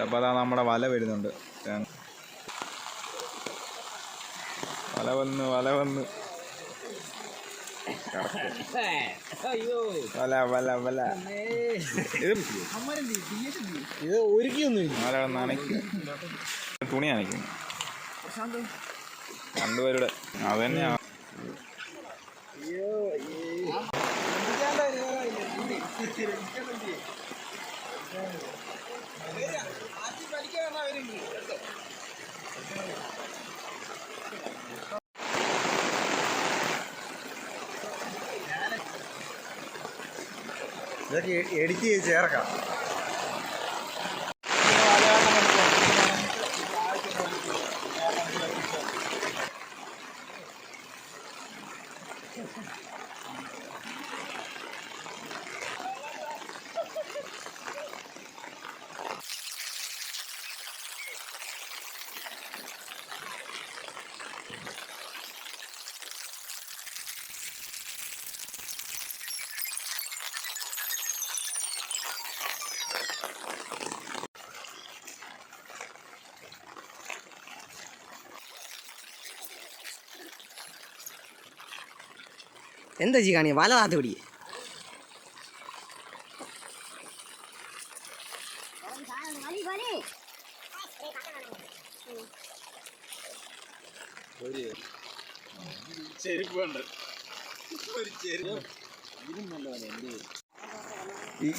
അപ്പോൾ അതാ നമ്മുടെ വല വരുന്നുണ്ട്. വല വന്ന് ഇത് ഒരുക്കിയൊന്നും വല നനയ്ക്കും, തുണി നനയ്ക്കുന്നു രണ്ടുപേരുടെ. അത് തന്നെയാണ് ഇതൊക്കെ എഡിറ്റ് ചെയ്ത് ചേർക്കാം. എന്താ ചെയ്യ കാണി വല താത്ത് പിടിക്കേ.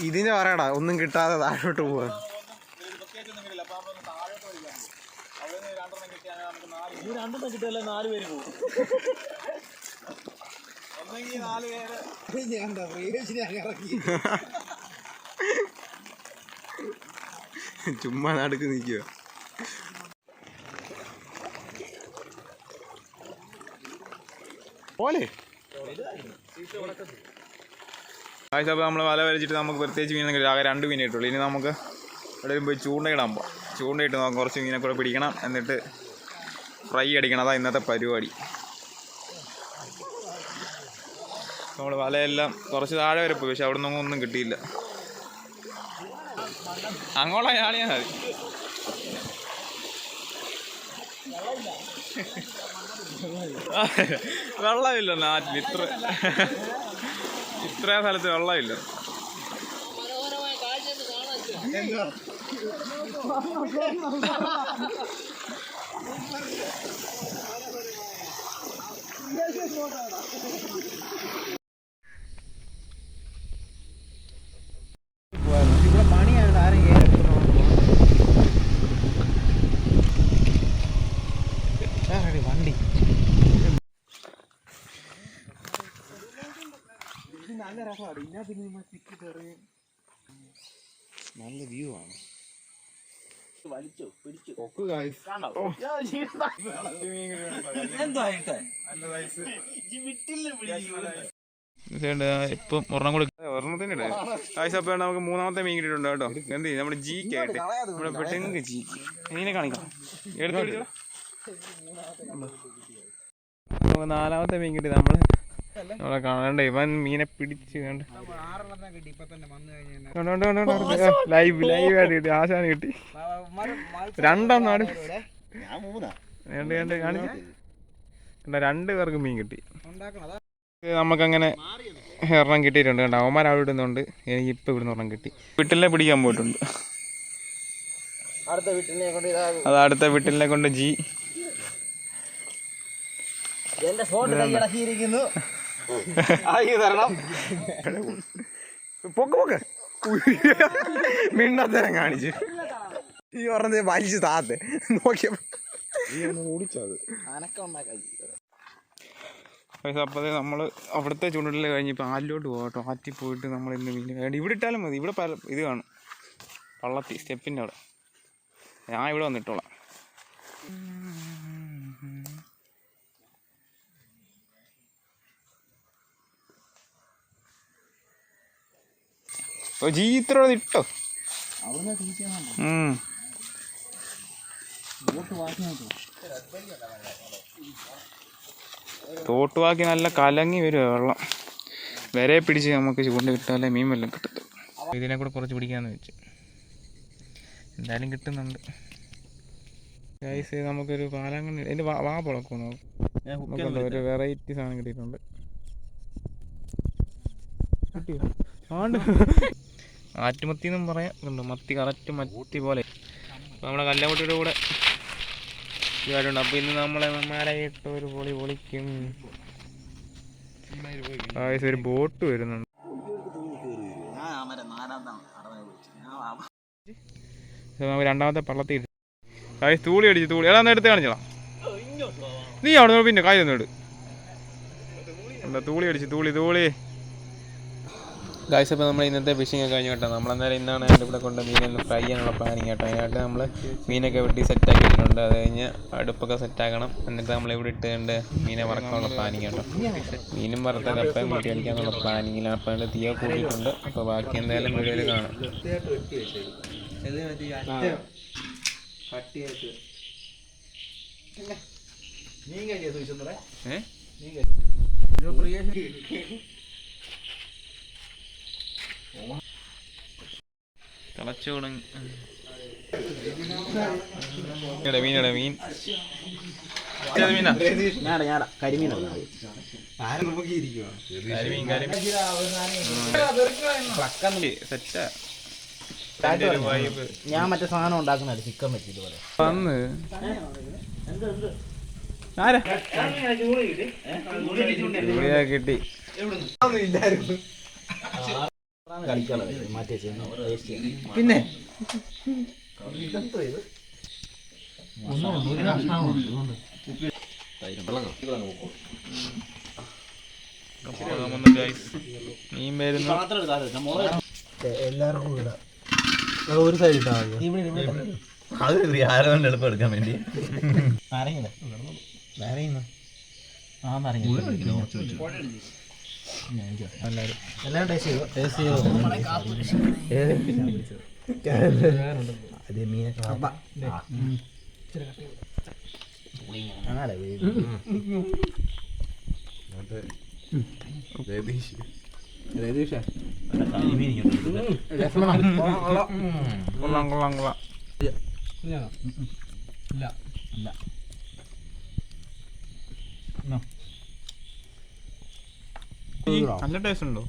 ഇതിന് പറയടാ ഒന്നും കിട്ടാതെ താഴോട്ട് പോവാ. രണ്ടെണ്ണം കിട്ടിയല്ല 4 പേര് പോകും. ചുമ്മാ നടുക്ക് നിൽക്കുക. പോലെ അപ്പോൾ നമ്മൾ വല വരച്ചിട്ട് നമുക്ക് പ്രത്യേകിച്ച് മീനൊക്കെ ആകെ 2 മീനേ കിട്ടുള്ളൂ. ഇനി നമുക്ക് എവിടെയും പോയി ചൂണ്ടയിടാൻ പോകാം. ചൂണ്ടയിട്ട് നമുക്ക് കുറച്ച് മീനെ കൂടെ പിടിക്കണം, എന്നിട്ട് ഫ്രൈ അടിക്കണം. അതാ ഇന്നത്തെ പരിപാടി. നമ്മൾ വലയെല്ലാം കുറച്ച് താഴെ വരെ പോയി, പക്ഷെ അവിടെ നിന്നൊന്നും ഒന്നും കിട്ടിയില്ല. അങ്ങോട്ടാ ഞാണിയാ മതി. വെള്ളമില്ല നാട്ടിൽ, ഇത്രയും സ്ഥലത്ത് വെള്ളമില്ല. ഇവിടെ പണിയാണ് ആരും വണ്ടി. നല്ല രസമാണ്. ഇതിനകത്ത് ടിക്കറ്റ് ഇറങ്ങി നല്ല വ്യൂ ആണ്. വലിച്ചോ പിടിച്ചു ഇപ്പം ഒരെണ്ണത്തിന് കാഴ്ചപ്പോ നമുക്ക് 3ാമത്തെ മീൻ കിട്ടിയിട്ടുണ്ട് കേട്ടോ. എന്ത് നമ്മുടെ ജീക്ക് ആയിട്ട് നമ്മുടെ പെട്ടെന്ന് ജീക്ക് മീനെ കാണിക്കാം. എടുത്ത് പിടിച്ചോ. നമുക്ക് 4ാമത്തെ മീൻ കിട്ടി. നമ്മളെ കാണണ്ട ഇവൻ മീനെ പിടിച്ച് കണ്ട് ലൈവ് ആയിട്ട് കിട്ടി. ആശാന് കിട്ടി 2 പേർക്ക് മീൻ കിട്ടി. നമുക്കങ്ങനെ ഒരെണ്ണം കിട്ടിയിട്ടുണ്ട് കേട്ടോ. അവന്മാർ അവിടെ ഇടുന്നുണ്ട്. എനിക്ക് ഇപ്പം ഇവിടുന്ന് ഒരെണ്ണം കിട്ടി. വീട്ടിലെ പിടിക്കാൻ പോയിട്ടുണ്ട്. അത് അടുത്ത വീട്ടിലെ കൊണ്ട് ജി പൊക്ക് മിണ്ടത്തരം കാണിച്ചു. ഈ പറഞ്ഞ വലിച്ചു താത്തെ നോക്കിയപ്പോ ഓടിച്ചത്. അപ്പോൾ നമ്മൾ അവിടുത്തെ ചൂണ്ടിൽ കഴിഞ്ഞിപ്പോൾ ആലിലോട്ട് പോകാം കേട്ടോ. ആറ്റി പോയിട്ട് നമ്മൾ ഇന്ന് മീൻ വേണ്ടി ഇവിടെ ഇട്ടാലും മതി. ഇവിടെ ഇത് കാണും പള്ളത്തി സ്റ്റെപ്പിൻ്റെ അവിടെ. ഞാൻ ഇവിടെ വന്നിട്ടോളാം. ജീത്രോ ഇട്ടോ. തോട്ടുവാക്കി നല്ല കലങ്ങി വരുമോ വെള്ളം. വരെ പിടിച്ച് നമുക്ക് ചൂണ്ട കിട്ടാല്ലേ മീൻ വല്ലതും കിട്ടത്തും. ഇതിനെ കൂടെ കുറച്ച് പിടിക്കാമെന്ന് വെച്ച്. എന്തായാലും കിട്ടുന്നുണ്ട് ഗൈസ്. നമുക്കൊരു പാലാങ്കണ്ണി എൻ്റെ വാ പൊളക്കോ നമുക്കുണ്ട് ഒരു വെറൈറ്റി സാധനം കിട്ടിയിട്ടുണ്ട്. ആറ്റുമത്തി എന്നും പറയാം. കണ്ടു മത്തി, കറക്റ്റ് മത്തി പോലെ. അപ്പോൾ നമ്മുടെ കല്ലമുട്ടിയുടെ കൂടെ ഇതായിട്ടുണ്ട്. അപ്പോൾ ഇന്ന് നമ്മളെ മരയിട്ട് ഒരു പൊളി പൊളിക്കും. ഒരു ബോട്ട് വരുന്നുണ്ട്. നമുക്ക് രണ്ടാമത്തെ പള്ളത്തിൽ തൂളി അടിച്ച് തൂളി എടാ എടുത്ത് കാണിച്ചോളാം. നീ അവിടെ പിന്നെ കായൊന്നും ഇട്. എന്താ തൂളി അടിച്ച് തൂളി ഗായ്സ്. അപ്പോൾ നമ്മൾ ഇന്നത്തെ ഫിഷിംഗ് ഒക്കെ കഴിഞ്ഞു കേട്ടോ. നമ്മളെന്തായാലും ഇന്നാണ് അതിൻ്റെ ഇവിടെ കൊണ്ട് മീനൊന്ന് ഫ്രൈ ചെയ്യാനുള്ള പ്ലാനിങ് കേട്ടോ. അതിനായിട്ട് നമ്മൾ മീനൊക്കെ വെട്ടി സെറ്റാക്കി ഇട്ടിട്ടുണ്ട്. അത് കഴിഞ്ഞ് അടുപ്പൊക്കെ സെറ്റാക്കണം. എന്നിട്ട് നമ്മളിവിടെ ഇട്ടുകൊണ്ട് മീനെ വറക്കാനുള്ള പ്ലാനിങ് കേട്ടോ. മീനും വറുത്ത കപ്പയും കൂട്ടി അടിക്കാനുള്ള പ്ലാനിങ്ങിലാണ്. അപ്പോൾ അതിൻ്റെ തീയ കൂട്ടിയിട്ടുണ്ട്. അപ്പോൾ ബാക്കി എന്തായാലും വീഡിയോയിൽ കാണാം. തിളച്ചു തുടങ്ങി മീൻ സെറ്റാ. ഞാൻ മറ്റേ സാധനം ഉണ്ടാക്കുന്ന ചിക്കൻ വെച്ച് ഇതുപോലെ വന്ന് കിട്ടി. പിന്നെ മീൻ വരുന്നു. എല്ലാവർക്കും ഒരു സൈഡ് ഇട്ടാ ആരോണ്ട് എളുപ്പം എടുക്കാൻ വേണ്ടി എല്ലാം ടേസ്റ്റ് ചെയ്തോ. അതേ മീനൊക്കെ കൊള്ളാം. നല്ല ടേസ്റ്റ് ഉണ്ടോ?